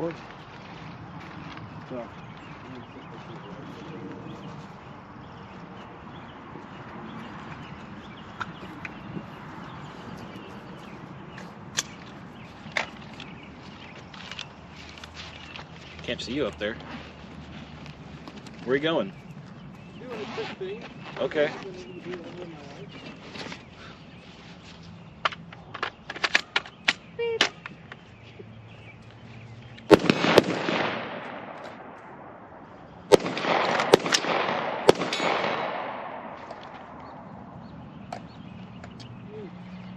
backwards. So. Can't see you up there. Where are you going? Doing a quick thing. Okay.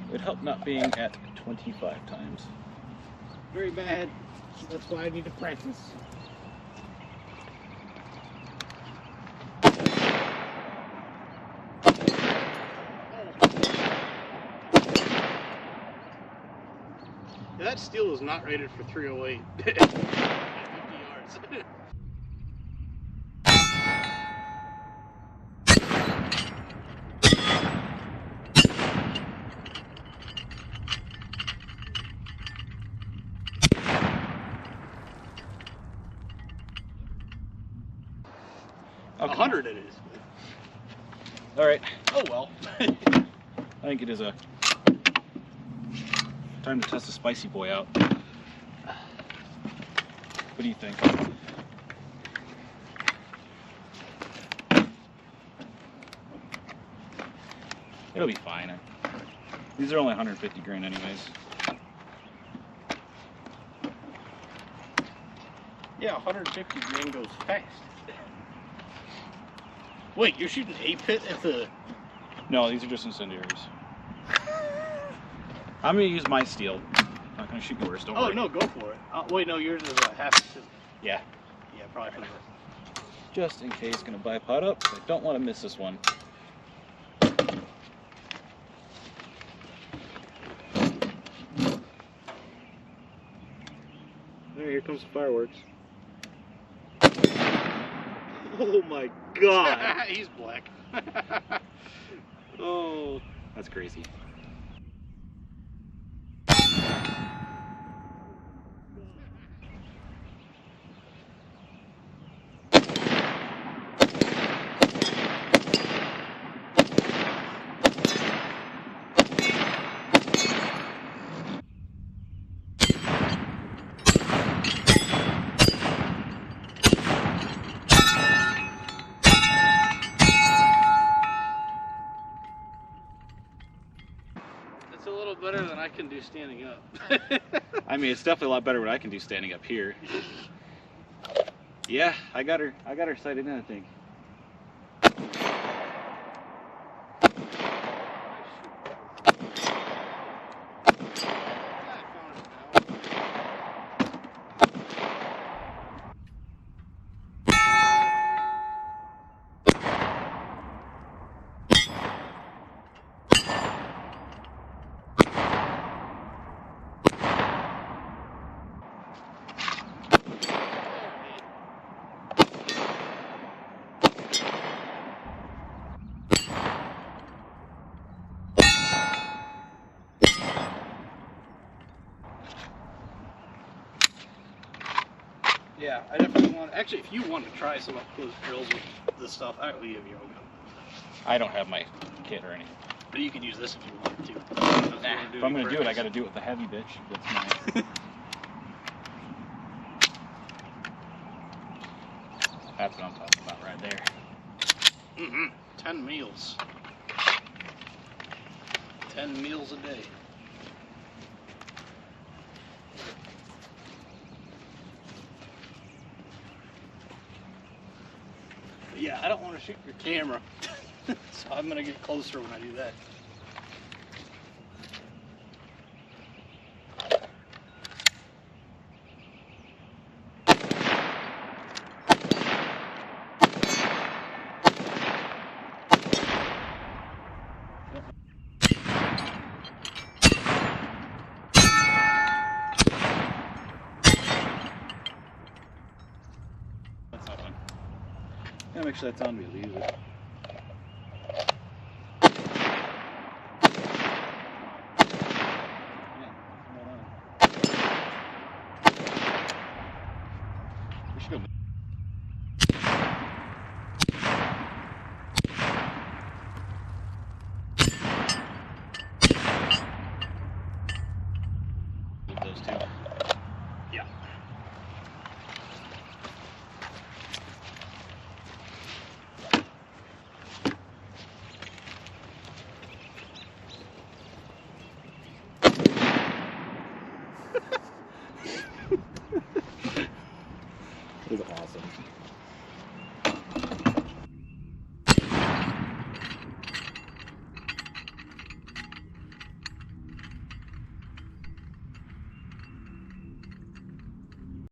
It'd help not being at 25 times. Very bad. That's why I need to practice. That steel is not rated for 308 at 50 yards. Okay. 100 it is. All right. Oh well. I think it is a time to test the spicy boy out. What do you think? It'll be fine. These are only 150 grain anyways. Yeah, 150 grain goes fast. Wait, you're shooting a pit at the... No, these are just incendiaries. I'm gonna use my steel. I'm not gonna shoot yours, don't worry. Oh, no, go for it. Wait, no, yours is a half too. Yeah. Yeah, probably for the rest. Just in case, gonna bipod up. I don't want to miss this one. There, here comes the fireworks. Oh my god! He's black. Oh, that's crazy. It's a little better than I can do standing up. I mean, it's definitely a lot better what I can do standing up here. Yeah, I got her sighted in, I think. Yeah, I definitely want. Actually, if you want to try some up close drills with this stuff, I will give you your own gun. I don't have my kit or anything. But you could use this if you wanted to. If I'm gonna do it, I gotta do it with the heavy bitch. That's mine. That's what I'm talking about right there. 10 meals. 10 meals a day. Yeah, I don't want to shoot your camera, so I'm going to get closer when I do that. That's not fun. Gotta make sure that's on before we use it. It was awesome.